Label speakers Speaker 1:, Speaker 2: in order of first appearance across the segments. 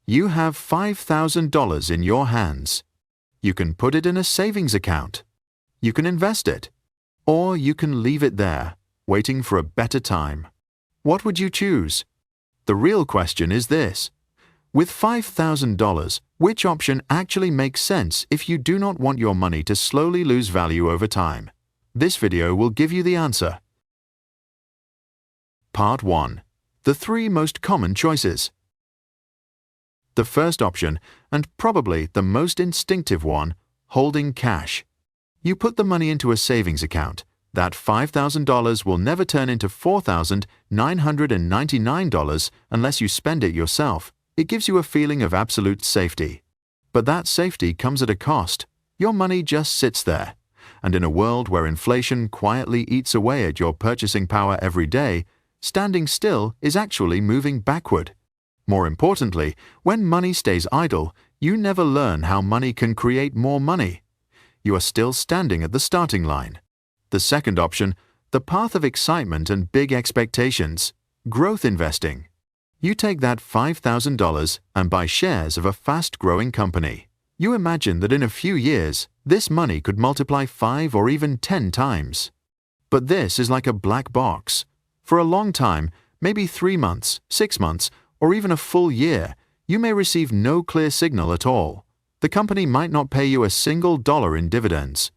Speaker 1: You have $5,000 in your hands. You can put it in a savings account. You can invest it. Or you can leave it there, waiting for a better time. What would you choose? The real question is this. With $5,000, which option actually makes sense if you do not want your money to slowly lose value over time? This video will give you the answer. Part 1. The 3 most common choices. The first option, and probably the most instinctive one, holding cash. You put the money into a savings account. That $5,000 will never turn into $4,999 unless you spend it yourself. It gives you a feeling of absolute safety. But that safety comes at a cost. Your money just sits there. And in a world where inflation quietly eats away at your purchasing power every day, standing still is actually moving backward. More importantly, when money stays idle, you never learn how money can create more money. You are still standing at the starting line. The second option, the path of excitement and big expectations, growth investing. You take that $5,000 and buy shares of a fast-growing company. You imagine that in a few years, this money could multiply 5 or even 10 times. But this is like a black box. For a long time, maybe 3 months, 6 months, or even a full year, you may receive no clear signal at all. The company might not pay you a single dollar in dividends.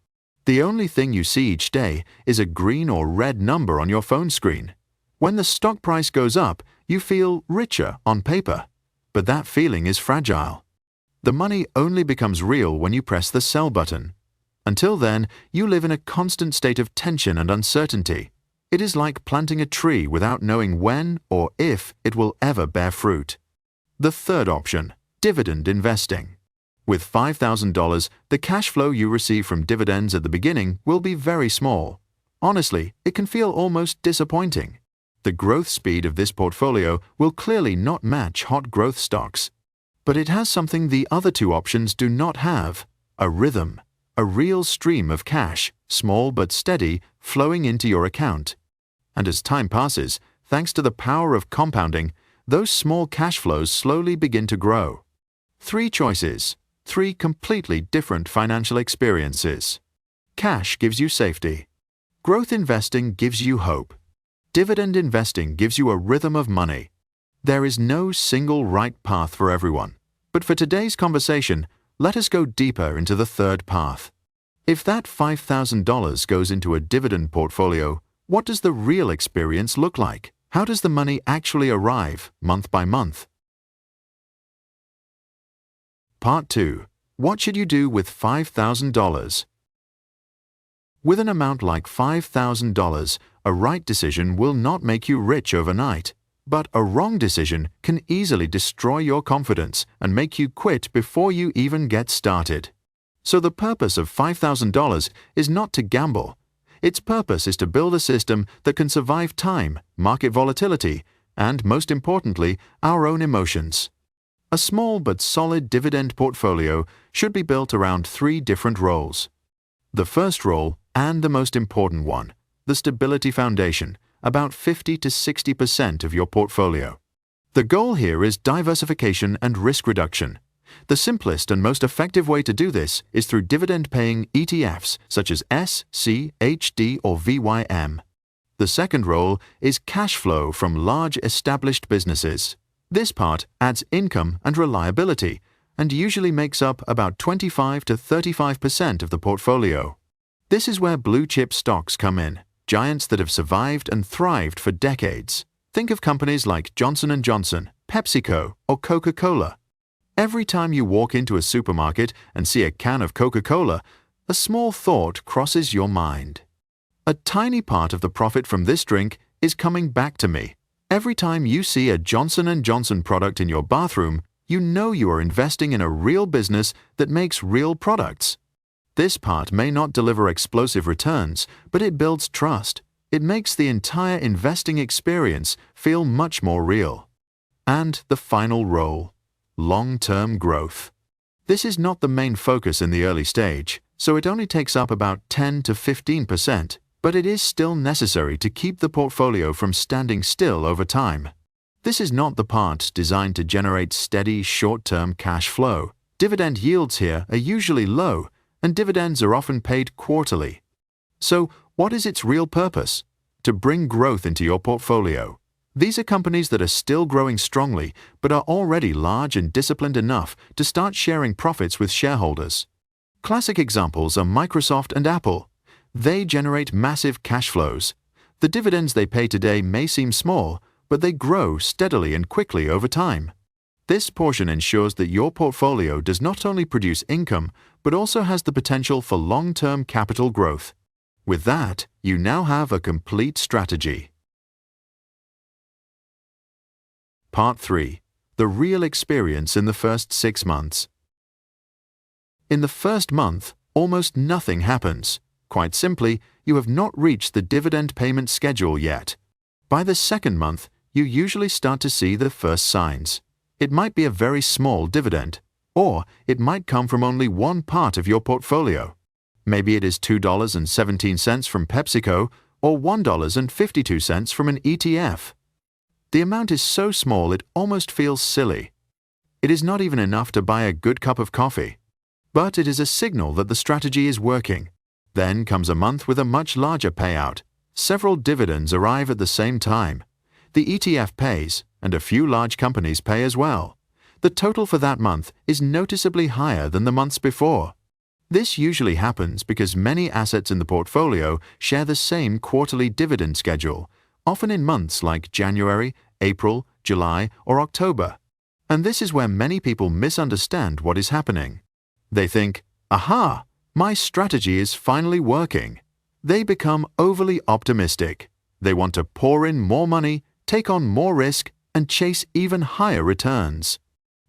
Speaker 1: The only thing you see each day is a green or red number on your phone screen. When the stock price goes up, you feel richer on paper. But that feeling is fragile. The money only becomes real when you press the sell button. Until then, you live in a constant state of tension and uncertainty. It is like planting a tree without knowing when or if it will ever bear fruit. The third option, dividend investing. With $5,000, the cash flow you receive from dividends at the beginning will be very small. Honestly, it can feel almost disappointing. The growth speed of this portfolio will clearly not match hot growth stocks. But it has something the other 2 options do not have, a rhythm, a real stream of cash, small but steady, flowing into your account. And as time passes, thanks to the power of compounding, those small cash flows slowly begin to grow. 3 choices, 3 completely different financial experiences. Cash gives you safety. Growth investing gives you hope. Dividend investing gives you a rhythm of money. There is no single right path for everyone. But for today's conversation, let us go deeper into the third path. If that $5,000 goes into a dividend portfolio, what does the real experience look like? How does the money actually arrive, month by month? Part 2. What should you do with $5,000? With an amount like $5,000, a right decision will not make you rich overnight. But a wrong decision can easily destroy your confidence and make you quit before you even get started. So the purpose of $5,000 is not to gamble. Its purpose is to build a system that can survive time, market volatility, and, most importantly, our own emotions. A small but solid dividend portfolio should be built around 3 different roles. The first role, and the most important one, the stability foundation, about 50 to 60% of your portfolio. The goal here is diversification and risk reduction. The simplest and most effective way to do this is through dividend-paying ETFs such as S, C, HD, or VYM. The second role is cash flow from large established businesses. This part adds income and reliability and usually makes up about 25 to 35% of the portfolio. This is where blue-chip stocks come in, giants that have survived and thrived for decades. Think of companies like Johnson & Johnson, PepsiCo, or Coca-Cola. Every time you walk into a supermarket and see a can of Coca-Cola, a small thought crosses your mind. A tiny part of the profit from this drink is coming back to me. Every time you see a Johnson & Johnson product in your bathroom, you know you are investing in a real business that makes real products. This part may not deliver explosive returns, but it builds trust. It makes the entire investing experience feel much more real. And the final role, long-term growth. This is not the main focus in the early stage, so it only takes up about 10 to 15%, but it is still necessary to keep the portfolio from standing still over time. This is not the part designed to generate steady short-term cash flow. Dividend yields here are usually low, and dividends are often paid quarterly. So, what is its real purpose? To bring growth into your portfolio. These are companies that are still growing strongly, but are already large and disciplined enough to start sharing profits with shareholders. Classic examples are Microsoft and Apple. They generate massive cash flows. The dividends they pay today may seem small, but they grow steadily and quickly over time. This portion ensures that your portfolio does not only produce income, but also has the potential for long-term capital growth. With that, you now have a complete strategy. Part 3. The real experience in the first 6 months. In the first month, almost nothing happens. Quite simply, you have not reached the dividend payment schedule yet. By the second month, you usually start to see the first signs. It might be a very small dividend, or it might come from only one part of your portfolio. Maybe it is $2.17 from PepsiCo or $1.52 from an ETF. The amount is so small it almost feels silly. It is not even enough to buy a good cup of coffee. But it is a signal that the strategy is working. Then comes a month with a much larger payout. Several dividends arrive at the same time. The ETF pays, and a few large companies pay as well. The total for that month is noticeably higher than the months before. This usually happens because many assets in the portfolio share the same quarterly dividend schedule, often in months like January, April, July, or October. And this is where many people misunderstand what is happening. They think, aha, my strategy is finally working. They become overly optimistic. They want to pour in more money, take on more risk, and chase even higher returns.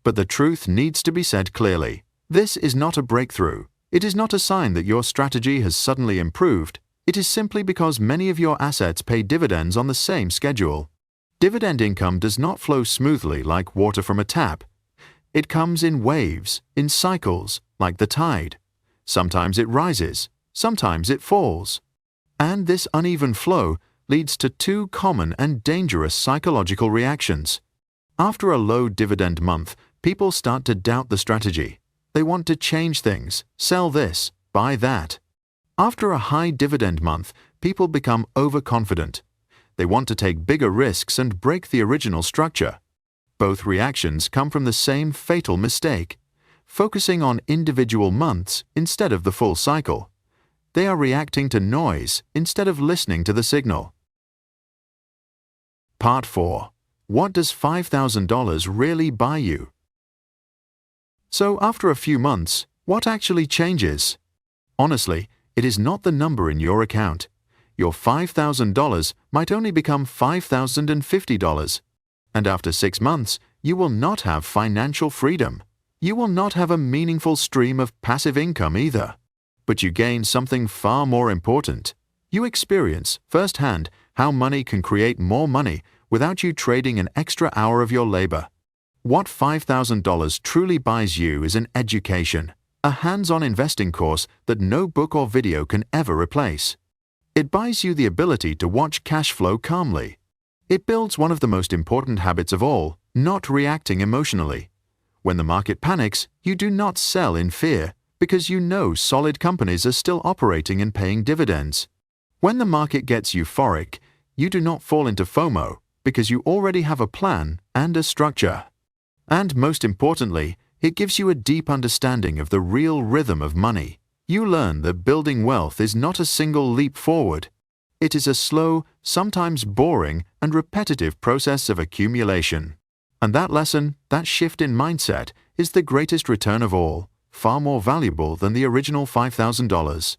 Speaker 1: But the truth needs to be said clearly. This is not a breakthrough. It is not a sign that your strategy has suddenly improved. It is simply because many of your assets pay dividends on the same schedule. Dividend income does not flow smoothly like water from a tap. It comes in waves, in cycles, like the tide. Sometimes it rises, sometimes it falls. And this uneven flow leads to two common and dangerous psychological reactions. After a low dividend month, people start to doubt the strategy. They want to change things, sell this, buy that. After a high dividend month, people become overconfident. They want to take bigger risks and break the original structure. Both reactions come from the same fatal mistake, focusing on individual months instead of the full cycle. They are reacting to noise instead of listening to the signal. Part 4. What does $5,000 really buy you? So after a few months, what actually changes? Honestly, it is not the number in your account. Your $5,000 might only become $5,050. And after 6 months, you will not have financial freedom. You will not have a meaningful stream of passive income either. But you gain something far more important. You experience firsthand how money can create more money without you trading an extra hour of your labor. What $5,000 truly buys you is an education, a hands-on investing course that no book or video can ever replace. It buys you the ability to watch cash flow calmly. It builds one of the most important habits of all, not reacting emotionally. When the market panics, you do not sell in fear because you know solid companies are still operating and paying dividends. When the market gets euphoric, you do not fall into FOMO because you already have a plan and a structure. And most importantly, it gives you a deep understanding of the real rhythm of money. You learn that building wealth is not a single leap forward. It is a slow, sometimes boring, and repetitive process of accumulation. And that lesson, that shift in mindset, is the greatest return of all, far more valuable than the original $5,000.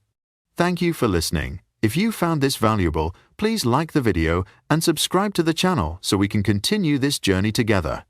Speaker 1: Thank you for listening. If you found this valuable, please like the video and subscribe to the channel so we can continue this journey together.